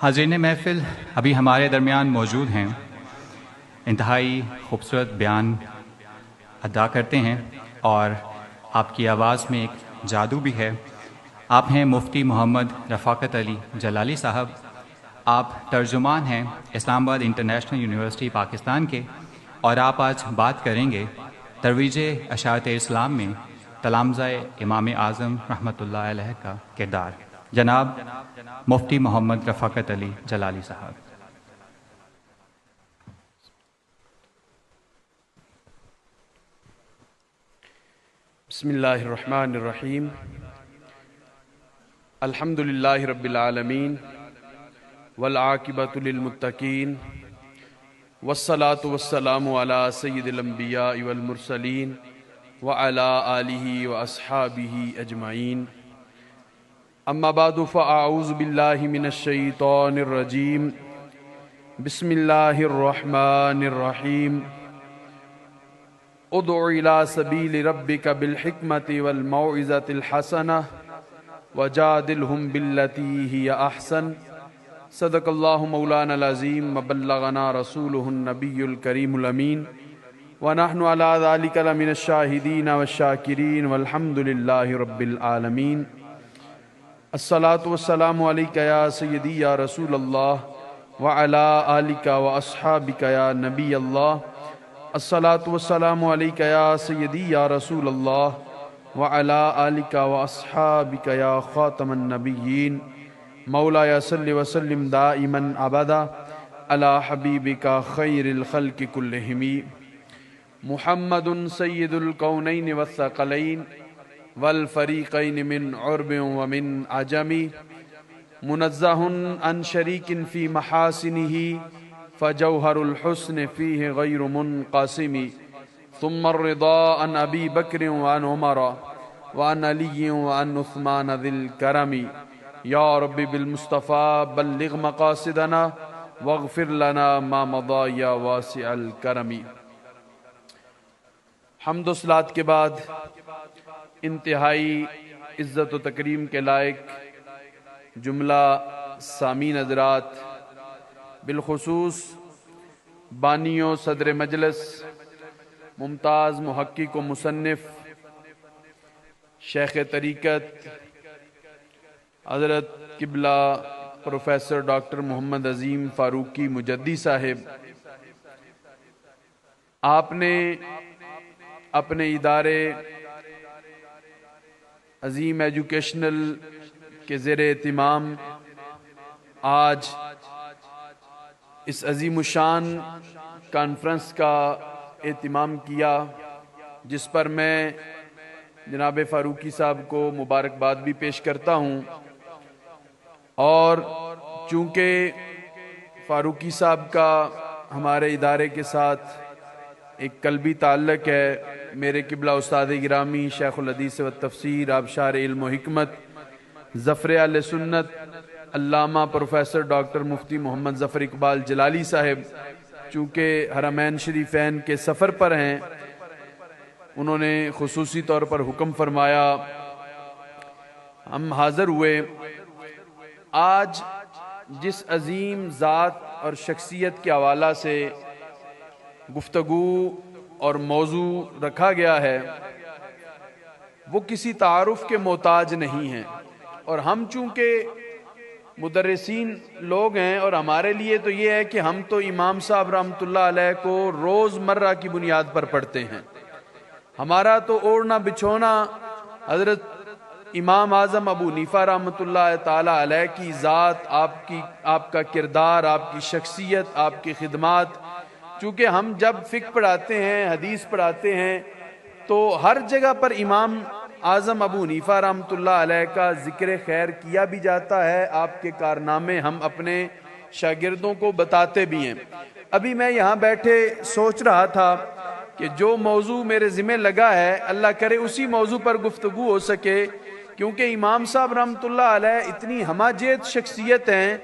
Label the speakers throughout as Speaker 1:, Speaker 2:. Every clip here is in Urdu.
Speaker 1: حاضرین محفل ابھی ہمارے درمیان موجود ہیں، انتہائی خوبصورت بیان ادا کرتے ہیں اور آپ کی آواز میں ایک جادو بھی ہے۔ آپ ہیں مفتی محمد رفاقت علی جلالی صاحب۔ آپ ترجمان ہیں اسلام آباد انٹرنیشنل یونیورسٹی پاکستان کے، اور آپ آج بات کریں گے ترویج اشاعت اسلام میں تلامذہ امام اعظم رحمۃ اللہ علیہ کا کردار۔ جناب مفتی محمد رفاقت علی جلالی صاحب۔
Speaker 2: بسم اللہ الرحمن الرحیم۔ الحمد للہ رب العالمین والعاقبۃ للمتقین والصلاة والسلام علی سید الانبیاء والمرسلین وعلی آلہ واصحابہ اجمعین۔ اما بعد فاعوذ باللہ من الشیطان الرجیم۔ بسم اللہ الرحمن الرحیم۔ ادع الى سبیل ربک بالحکمت والموعظۃ الحسنہ وجادلہم باللتی ہی احسن۔ صدق اللہ مولانا العظیم وبلغنا رسولہ النبی الکریم الامین ونحن علی ذلک لمن الشاہدین والشاکرین والحمد للہ رب العالمین۔ الصلاۃ والسلام علیک یا سیدی یا رسول اللہ وعلی آلک واصحابک یا نبی اللہ۔ الصلاۃ والسلام علیک یا سیدی یا رسول اللہ وعلی آلک واصحابک یا خاتم النبیین۔ مولایا صلی وسلم دائما ابدا علی حبیبک خیر الخلق کلہم۔ محمد سید الکونین والثقلین والفریقین من عرب ومن عجم، منزہ عن شریک فی محاسنہ فجوہر الحسن فیہ غیر منقسم۔ ثم الرضا عن ابی بکر وعن عمر وعن علی وعن عثمان ذی الکرم۔ یا رب بالمصطفیٰ بلغ مقاصدنا واغفر لنا ما مضى یا واسع الکرم۔ حمد و صلوات کے بعد انتہائی عزت و تکریم کے لائق جملہ سامعین حضرات، بالخصوص بانی و صدر مجلس، ممتاز محقق و مصنف، شیخ طریقت حضرت قبلہ پروفیسر ڈاکٹر محمد عظیم فاروقی مجدی صاحب، آپ نے اپنے ادارے عظیم ایجوکیشنل کے زیر اہتمام آج اس عظیم الشان کانفرنس کا اہتمام کیا، جس پر میں جناب فاروقی صاحب کو مبارکباد بھی پیش کرتا ہوں۔ اور چونکہ فاروقی صاحب کا ہمارے ادارے کے ساتھ ایک قلبی تعلق ہے، میرے قبلہ استاد گرامی شیخ الحدیث و تفسیر آبشار علم و حکمت ظفر اہل سنت علامہ پروفیسر ڈاکٹر مفتی محمد ظفر اقبال جلالی صاحب چونکہ حرمین شریفین کے سفر پر ہیں، انہوں نے خصوصی طور پر حکم فرمایا، ہم حاضر ہوئے۔ آج جس عظیم ذات اور شخصیت کے حوالہ سے گفتگو اور موضوع رکھا گیا ہے، وہ کسی تعارف کے محتاج نہیں ہیں، اور ہم چونکہ مدرسین لوگ ہیں، اور ہمارے لیے تو یہ ہے کہ ہم تو امام صاحب رحمۃ اللہ علیہ کو روز مرہ کی بنیاد پر پڑھتے ہیں۔ ہمارا تو اوڑھنا بچھونا حضرت امام اعظم ابو حنیفہ رحمۃ اللہ تعالی علیہ کی ذات، آپ کا کردار، آپ کی شخصیت، آپ کی خدمات، چونکہ ہم جب فقہ پڑھاتے ہیں، حدیث پڑھاتے ہیں، تو ہر جگہ پر امام اعظم ابو حنیفہ رحمۃ اللہ علیہ کا ذکر خیر کیا بھی جاتا ہے، آپ کے کارنامے ہم اپنے شاگردوں کو بتاتے بھی ہیں۔ ابھی میں یہاں بیٹھے سوچ رہا تھا کہ جو موضوع میرے ذمہ لگا ہے، اللہ کرے اسی موضوع پر گفتگو ہو سکے، کیونکہ امام صاحب رحمۃ اللہ علیہ اتنی ہماجیت شخصیت ہیں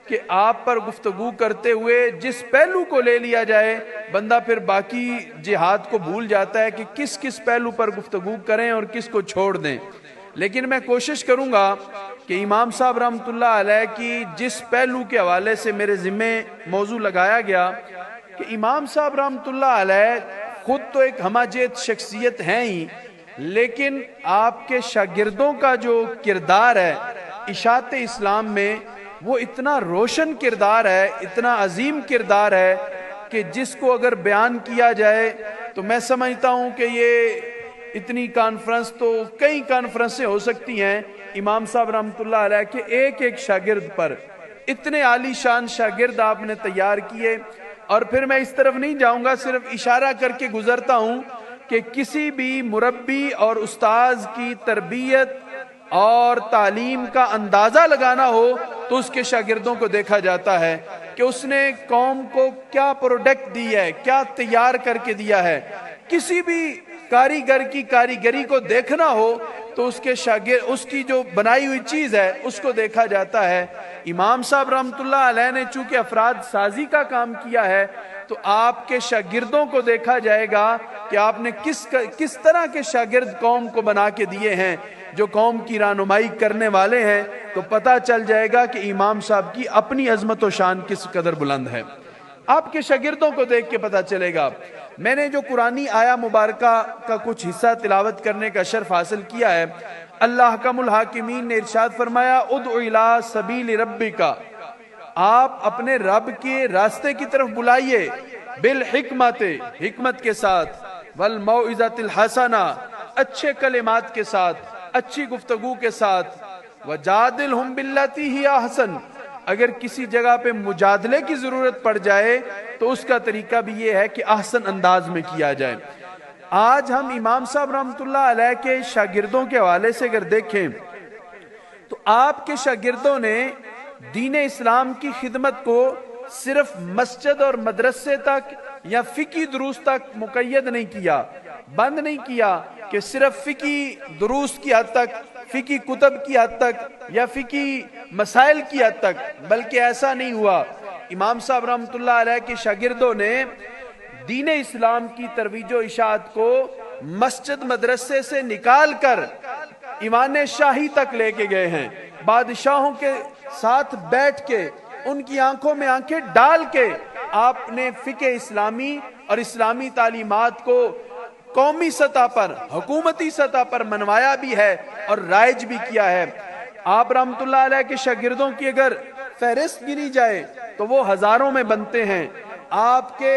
Speaker 2: کہ آپ پر گفتگو کرتے ہوئے جس پہلو کو لے لیا جائے، بندہ پھر باقی جہاد کو بھول جاتا ہے کہ کس پہلو پر گفتگو کریں اور کس کو چھوڑ دیں۔ لیکن میں کوشش کروں گا کہ امام صاحب رحمۃ اللہ علیہ کی جس پہلو کے حوالے سے میرے ذمے موضوع لگایا گیا کہ امام صاحب رحمۃ اللہ علیہ خود تو ایک ہمہ-جہت شخصیت ہیں ہی، لیکن آپ کے شاگردوں کا جو کردار ہے اشاعت اسلام میں وہ اتنا روشن کردار ہے، اتنا عظیم کردار ہے کہ جس کو اگر بیان کیا جائے تو میں سمجھتا ہوں کہ یہ اتنی کانفرنس تو کئی کانفرنسیں ہو سکتی ہیں امام صاحب رحمۃ اللہ علیہ کے ایک ایک شاگرد پر۔ اتنے عالی شان شاگرد آپ نے تیار کیے، اور پھر میں اس طرف نہیں جاؤں گا، صرف اشارہ کر کے گزرتا ہوں کہ کسی بھی مربی اور استاذ کی تربیت اور تعلیم کا اندازہ لگانا ہو تو اس کے شاگردوں کو دیکھا جاتا ہے کہ اس نے قوم کو کیا پروڈکٹ دی ہے، کیا تیار کر کے دیا ہے۔ کسی بھی کاریگر کی کاریگری کو دیکھنا ہو تو اس کے شاگرد، اس کی جو بنائی ہوئی چیز ہے اس کو دیکھا جاتا ہے۔ امام صاحب رحمۃ اللہ علیہ نے چونکہ افراد سازی کا کام کیا ہے تو آپ کے شاگردوں کو دیکھا جائے گا کہ آپ نے کس طرح کے شاگرد قوم کو بنا کے دیے ہیں جو قوم کی رہنمائی کرنے والے ہیں، تو پتہ چل جائے گا کہ امام صاحب کی اپنی عظمت و شان کس قدر بلند ہے۔ آپ کے شاگردوں کو دیکھ کے پتہ چلے گا۔ میں نے جو قرآنی آیا مبارکہ کا کچھ حصہ تلاوت کرنے کا شرف حاصل کیا ہے، اللہ احکم الحاکمین نے ارشاد فرمایا ادع الی سبیل ربک، آپ اپنے رب کے راستے کی طرف بلائیے، بالحکمت، حکمت کے ساتھ، والموعظۃ الحسنہ، اچھے کلمات کے ساتھ، اچھی گفتگو کے ساتھ، وجادلہم باللتی ہی احسن، اگر کسی جگہ پہ مجادلے کی ضرورت پڑ جائے تو اس کا طریقہ بھی یہ ہے کہ احسن انداز میں کیا جائے۔ آج ہم امام صاحب رحمۃ اللہ علیہ کے شاگردوں کے حوالے سے اگر دیکھیں تو آپ کے شاگردوں نے دین اسلام کی خدمت کو صرف مسجد اور مدرسے تک یا فقہی دروس تک مقید نہیں کیا، بند نہیں کیا کہ صرف فقہی دروس کی حد تک، فقہی کتب کی حد تک یا فقہی مسائل کی حد تک، بلکہ ایسا نہیں ہوا۔ امام صاحب رحمۃ اللہ علیہ کے شاگردوں نے دین اسلام کی ترویج و اشاعت کو مسجد مدرسے سے نکال کر ایوان شاہی تک لے کے گئے ہیں، بادشاہوں کے ساتھ بیٹھ کے ان کی آنکھوں میں آنکھیں ڈال کے آپ نے فقہ اسلامی اور اسلامی تعلیمات کو قومی سطح پر، حکومتی سطح پر منوایا بھی ہے اور رائج بھی کیا ہے۔ آپ رحمۃ اللہ علیہ کے شاگردوں کی اگر فہرست گنی جائے تو وہ ہزاروں میں بنتے ہیں۔ آپ کے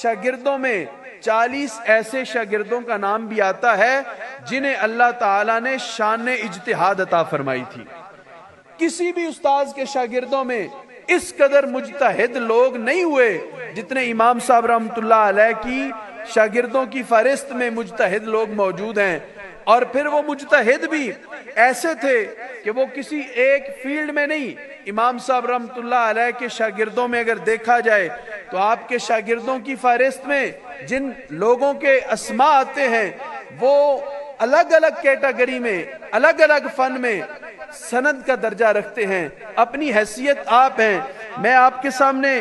Speaker 2: شاگردوں میں 40 ایسے شاگردوں کا نام بھی آتا ہے جنہیں اللہ تعالیٰ نے شان اجتہاد عطا فرمائی تھی۔ کسی بھی استاذ کے شاگردوں میں اس قدر مجتہد لوگ نہیں ہوئے جتنے امام صاحب رحمۃ اللہ علیہ کی شاگردوں کی فہرست میں مجتہد لوگ موجود ہیں۔ اور پھر وہ مجتہد بھی ایسے تھے کہ وہ کسی ایک فیلڈ میں نہیں۔ امام صاحب رحمۃ اللہ علیہ کے شاگردوں میں اگر دیکھا جائے تو آپ کے شاگردوں کی فہرست میں جن لوگوں کے اسماء آتے ہیں وہ الگ الگ کیٹیگری میں، الگ الگ فن میں سند کا درجہ رکھتے ہیں، اپنی حیثیت آپ ہیں۔ میں آپ کے سامنے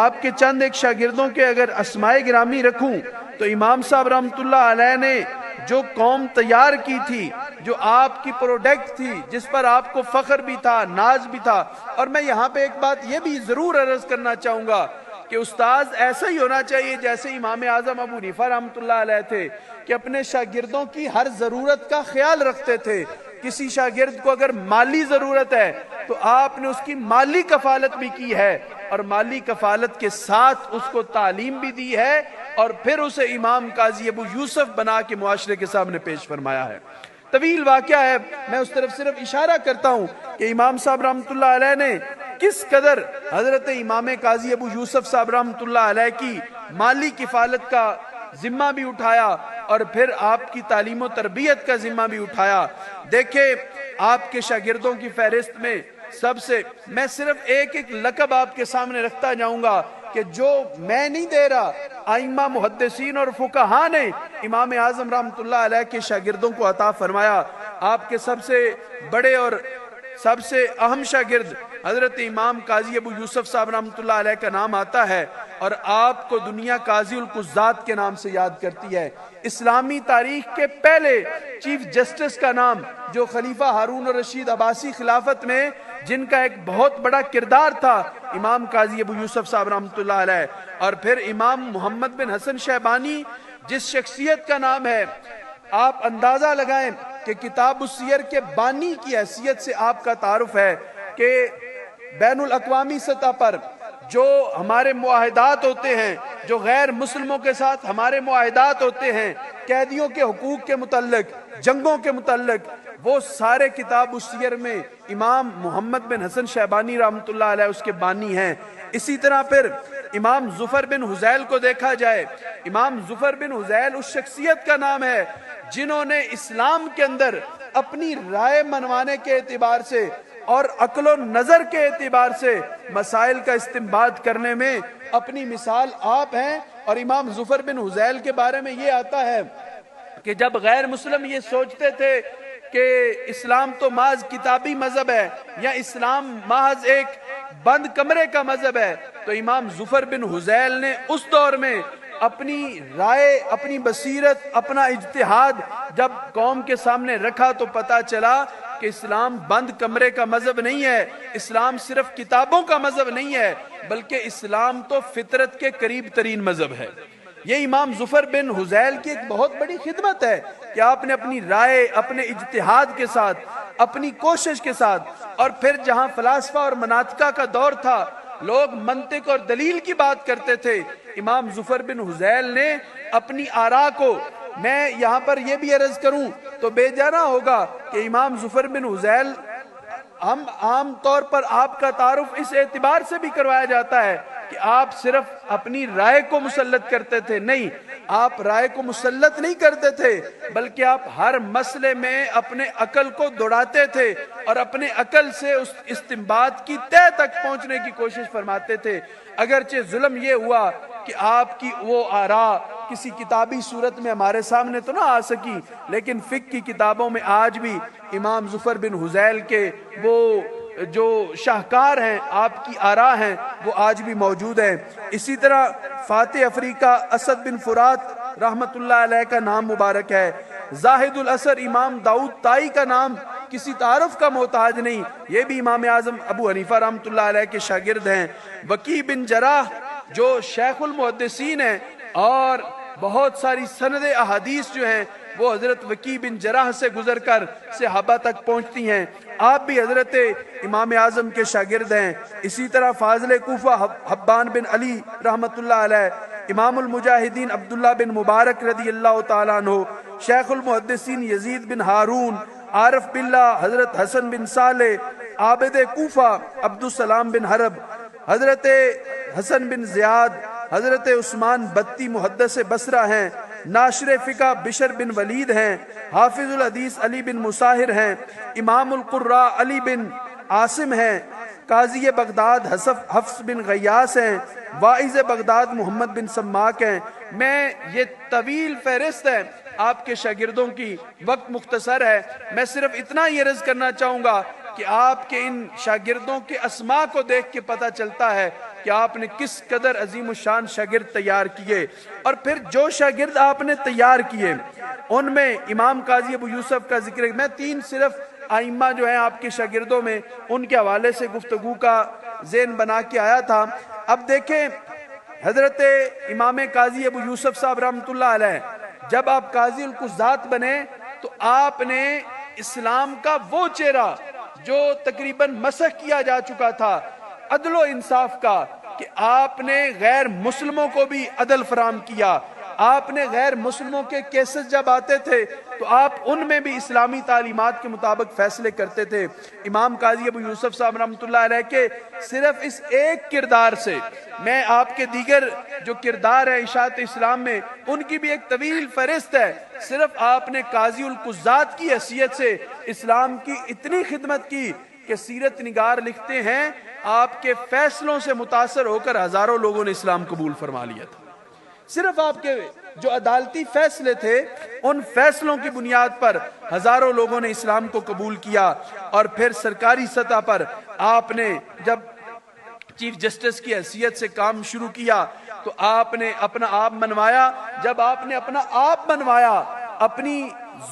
Speaker 2: آپ کے چند ایک شاگردوں کے اگر اسماء گرامی رکھوں تو امام صاحب رحمۃ اللہ علیہ نے جو قوم تیار کی تھی، جو آپ کی پروڈکٹ تھی، جس پر آپ کو فخر بھی تھا، ناز بھی تھا۔ اور میں یہاں پہ ایک بات یہ بھی ضرور عرض کرنا چاہوں گا کہ استاذ ایسا ہی ہونا چاہیے جیسے امام اعظم ابو حنیفہ رحمۃ اللہ علیہ تھے کہ اپنے شاگردوں کی ہر ضرورت کا خیال رکھتے تھے۔ کسی شاگرد کو اگر مالی ضرورت ہے تو آپ نے اس کی مالی کفالت بھی کی ہے، اور مالی کفالت کے ساتھ اس کو تعلیم بھی دی ہے، اور پھر اسے امام قاضی ابو یوسف بنا کے معاشرے کے سامنے پیش فرمایا ہے۔ طویل واقعہ ہے، میں اس طرف صرف اشارہ کرتا ہوں کہ امام صاحب رحمۃ اللہ علیہ نے کس قدر حضرت امام قاضی ابو یوسف صاحب رحمۃ اللہ علیہ کی مالی کفالت کا ذمہ بھی اٹھایا اور پھر آپ کی تعلیم و تربیت کا ذمہ بھی اٹھایا۔ دیکھیں آپ کے شاگردوں کی فہرست میں سب سے میں صرف ایک ایک لقب آپ کے سامنے رکھتا جاؤں گا کہ جو میں نہیں دے رہا، ائمہ محدثین اور فقہاء نے امام اعظم رحمۃ اللہ علیہ کے شاگردوں کو عطا فرمایا۔ آپ کے سب سے بڑے اور سب سے اہم شاگرد حضرت امام قاضی ابو یوسف صاحب رحمۃ اللہ علیہ کا نام آتا ہے اور آپ کو دنیا قاضی القضات کے نام سے یاد کرتی ہے۔ اسلامی تاریخ کے پہلے چیف جسٹس کا نام، جو خلیفہ ہارون الرشید عباسی خلافت میں جن کا ایک بہت بڑا کردار تھا، امام قاضی ابو یوسف صاحب رحمۃ اللہ علیہ، اور پھر امام محمد بن حسن شیبانی جس شخصیت کا نام ہے، آپ اندازہ لگائیں کہ کتاب السیر کے بانی کی حیثیت سے آپ کا تعارف ہے کہ بین الاقوامی سطح پر جو ہمارے معاہدات ہوتے ہیں، جو غیر مسلموں کے ساتھ ہمارے معاہدات ہوتے ہیں، قیدیوں کے حقوق کے متعلق، جنگوں کے متعلق، وہ سارے کتاب السیر میں امام محمد بن حسن شیبانی رحمۃ اللہ علیہ اس کے بانی ہیں۔ اسی طرح پھر امام ظفر بن حذیل کو دیکھا جائے، امام ظفر بن حذیل اس شخصیت کا نام ہے جنہوں نے اسلام کے اندر اپنی رائے منوانے کے اعتبار سے اور عقل و نظر کے اعتبار سے مسائل کا استنباط کرنے میں اپنی مثال آپ ہیں۔ اور امام ظفر بن حذیل کے بارے میں یہ آتا ہے کہ جب غیر مسلم یہ سوچتے تھے کہ اسلام تو محض کتابی مذہب ہے یا اسلام محض ایک بند کمرے کا مذہب ہے، تو امام ظفر بن حذیل نے اس دور میں اپنی رائے، اپنی بصیرت، اپنا اجتہاد جب قوم کے سامنے رکھا تو پتا چلا کہ اسلام بند کمرے کا مذہب نہیں ہے، اسلام صرف کتابوں کا مذہب نہیں ہے، بلکہ اسلام تو فطرت کے قریب ترین مذہب ہے۔ یہ امام ظفر بن حذیل کی ایک بہت بڑی خدمت ہے کہ آپ نے اپنی رائے، اپنے اجتہاد کے ساتھ، اپنی کوشش کے ساتھ، اور پھر جہاں فلاسفہ اور مناطقہ کا دور تھا، لوگ منطق اور دلیل کی بات کرتے تھے، امام ظفر بن حذیل نے اپنی آراء کو، میں یہاں پر یہ بھی عرض کروں تو بے جانا ہوگا کہ امام ظفر بن حذیل ہم عام طور پر آپ کا تعارف اس اعتبار سے بھی کروایا جاتا ہے کہ آپ صرف اپنی رائے کو مسلط کرتے تھے، نہیں، آپ رائے کو مسلط نہیں کرتے تھے، بلکہ آپ ہر مسئلے میں اپنے عقل کو دوڑاتے تھے اور اپنے عقل سے اس استنباط کی تہہ تک پہنچنے کی کوشش فرماتے تھے۔ اگرچہ ظلم یہ ہوا کہ آپ کی وہ آراء کسی کتابی صورت میں ہمارے سامنے تو نہ آ سکی، لیکن فقہ کی کتابوں میں آج بھی امام ظفر بن حذیل کے وہ جو شاہکار ہیں، آپ کی آراء ہیں، وہ آج بھی موجود ہیں۔ اسی طرح فاتح افریقہ اسد بن فرات رحمت اللہ علیہ کا نام مبارک ہے۔ زاہد الاثر امام داؤد طائی کا نام کسی تعارف کا محتاج نہیں، یہ بھی امام اعظم ابو حنیفہ رحمت اللہ علیہ کے شاگرد ہیں۔ وکیع بن جراح جو شیخ المحدثین ہیں اور بہت ساری سند احادیث جو ہیں وہ حضرت وکیع بن جراح سے گزر کر صحابہ تک پہنچتی ہیں، آپ بھی حضرت امام اعظم کے شاگرد ہیں۔ اسی طرح فاضل کوفہ حبان بن علی رحمت اللہ علیہ، امام المجاہدین عبداللہ بن مبارک رضی اللہ تعالیٰ عنہ، شیخ المحدثین یزید بن ہارون، عارف باللہ حضرت حسن بن صالح، عابد کوفہ عبدالسلام بن حرب، حضرت حسن بن زیاد، حضرت عثمان بتی محدث بصرہ ہیں، ناشر فقہ بشر بن ولید ہیں، حافظ الحدیث علی بن مصاہر ہیں، امام القراء علی بن عاصم ہیں، قاضی بغداد حفص بن غیاس ہیں، واعظ بغداد محمد بن سماک ہیں۔ میں یہ طویل فہرست ہے آپ کے شاگردوں کی، وقت مختصر ہے، میں صرف اتنا ہی عرض کرنا چاہوں گا کہ آپ کے ان شاگردوں کے اسماء کو دیکھ کے پتہ چلتا ہے کہ آپ نے کس قدر عظیم الشان شاگرد تیار کیے، اور پھر جو شاگرد آپ نے تیار کیے ان میں امام قاضی ابو یوسف کا ذکر ہے۔ میں تین صرف ائمہ جو ہیں آپ کے شاگردوں میں ان کے حوالے سے گفتگو کا ذہن بنا کے آیا تھا۔ اب دیکھیں حضرت امام قاضی ابو یوسف صاحب رحمۃ اللہ علیہ جب آپ قاضی القضات بنے تو آپ نے اسلام کا وہ چہرہ جو تقریباً مسخ کیا جا چکا تھا عدل و انصاف کا، کہ آپ نے غیر مسلموں کو بھی عدل فراہم کیا، آپ نے غیر مسلموں کے کیسز جب آتے تھے تو آپ ان میں بھی اسلامی تعلیمات کے مطابق فیصلے کرتے تھے۔ امام قاضی ابو یوسف صاحب رحمۃ اللہ علیہ کے صرف اس ایک کردار سے، میں آپ کے دیگر جو کردار ہے اشاعت اسلام میں ان کی بھی ایک طویل فہرست ہے، صرف آپ نے قاضی القضات کی حیثیت سے اسلام کی اتنی خدمت کی کہ سیرت نگار لکھتے ہیں آپ کے فیصلوں سے متاثر ہو کر ہزاروں لوگوں نے اسلام قبول فرما لیا تھا۔ صرف آپ کے جو عدالتی فیصلے تھے ان فیصلوں کی بنیاد پر ہزاروں لوگوں نے اسلام کو قبول کیا، اور پھر سرکاری سطح پر آپ نے جب چیف جسٹس کی حیثیت سے کام شروع کیا تو آپ نے اپنا آپ منوایا. جب آپ نے اپنا آپ منوایا اپنی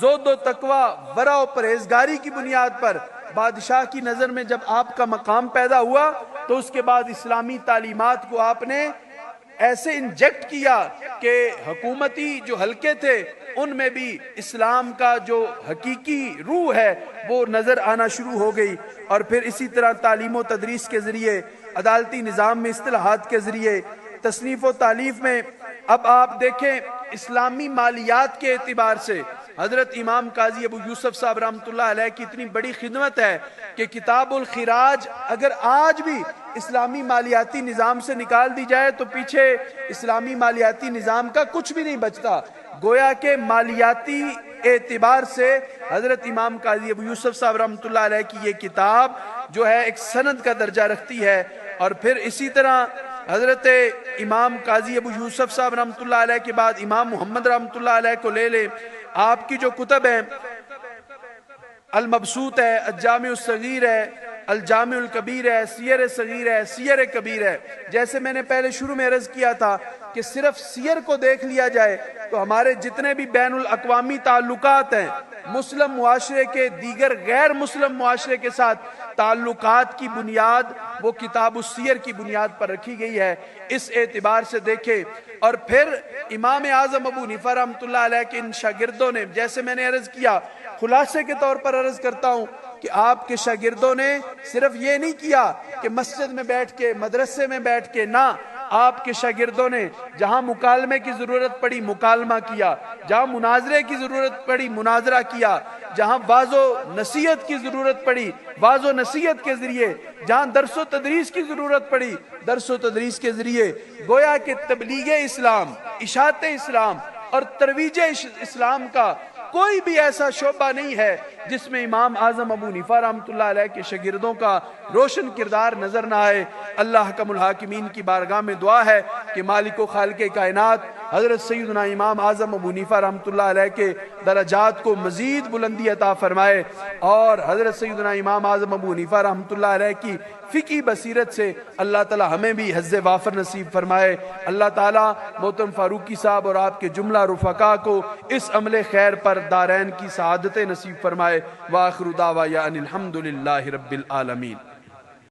Speaker 2: زہد و تقوی ورع و پرہیزگاری کی بنیاد پر، بادشاہ کی نظر میں جب آپ کا مقام پیدا ہوا تو اس کے بعد اسلامی تعلیمات کو آپ نے ایسے انجیکٹ کیا کہ حکومتی جو حلقے تھے ان میں بھی اسلام کا جو حقیقی روح ہے وہ نظر آنا شروع ہو گئی. اور پھر اسی طرح تعلیم و تدریس کے ذریعے، عدالتی نظام میں اصطلاحات کے ذریعے، تصنیف و تالیف میں. اب آپ دیکھیں اسلامی مالیات کے اعتبار سے حضرت امام قاضی ابو یوسف صاحب رحمۃ اللہ علیہ کی اتنی بڑی خدمت ہے کہ کتاب الخراج اگر آج بھی اسلامی مالیاتی نظام سے نکال دی جائے تو پیچھے اسلامی مالیاتی نظام کا کچھ بھی نہیں بچتا. گویا کہ مالیاتی اعتبار سے حضرت امام قاضی ابو یوسف صاحب رحمۃ اللہ علیہ کی یہ کتاب جو ہے ایک سند کا درجہ رکھتی ہے. اور پھر اسی طرح حضرت امام قاضی ابو یوسف صاحب رحمۃ اللہ علیہ کے بعد امام محمد رحمۃ اللہ علیہ کو لے لیں. آپ کی جو کتب ہیں المبسوط ہے، الجامع الصغیر ہے، الجامع الکبیر ہے، سیر صغیر ہے، سیر کبیر ہے. جیسے میں نے پہلے شروع میں عرض کیا تھا کہ صرف سیر کو دیکھ لیا جائے تو ہمارے جتنے بھی بین الاقوامی تعلقات ہیں مسلم معاشرے کے دیگر غیر مسلم معاشرے کے ساتھ تعلقات کی بنیاد وہ کتاب السیر کی بنیاد پر رکھی گئی ہے. اس اعتبار سے دیکھیں. اور پھر امام اعظم ابو حنیفہ رحمۃ اللہ علیہ کے ان شاگردوں نے، جیسے میں نے عرض کیا، خلاصے کے طور پر عرض کرتا ہوں کہ آپ کے شاگردوں نے صرف یہ نہیں کیا کہ مسجد میں بیٹھ کے، مدرسے میں بیٹھ کے، نہ، آپ کے شاگردوں نے جہاں مکالمے کی ضرورت پڑی مکالمہ کیا، جہاں مناظرے کی ضرورت پڑی مناظرہ کیا، جہاں واعظ و نصیحت کی ضرورت پڑی واعظ و نصیحت کے ذریعے، جہاں درس و تدریس کی ضرورت پڑی درس و تدریس کے ذریعے. گویا کہ تبلیغ اسلام، اشاعت اسلام اور ترویج اسلام کا کوئی بھی ایسا شعبہ نہیں ہے جس میں امام اعظم ابو حنیفہ رحمۃ اللہ علیہ کے شاگردوں کا روشن کردار نظر نہ آئے. اللہ حکم الحاکمین کی بارگاہ میں دعا ہے کہ مالک و خالق کائنات حضرت سیدنا امام اعظم ابو حنیفہ رحمۃ اللہ علیہ کے درجات کو مزید بلندی عطا فرمائے، اور حضرت سیدنا امام اعظم ابو حنیفہ رحمۃ اللہ علیہ کی فقہی بصیرت سے اللہ تعالی ہمیں بھی حظ وافر نصیب فرمائے. اللہ تعالی محترم فاروقی صاحب اور آپ کے جملہ رفقا کو اس عمل خیر پر دارین کی سعادت نصیب فرمائے. وآخر دعوانا ان الحمد للہ رب العالمین.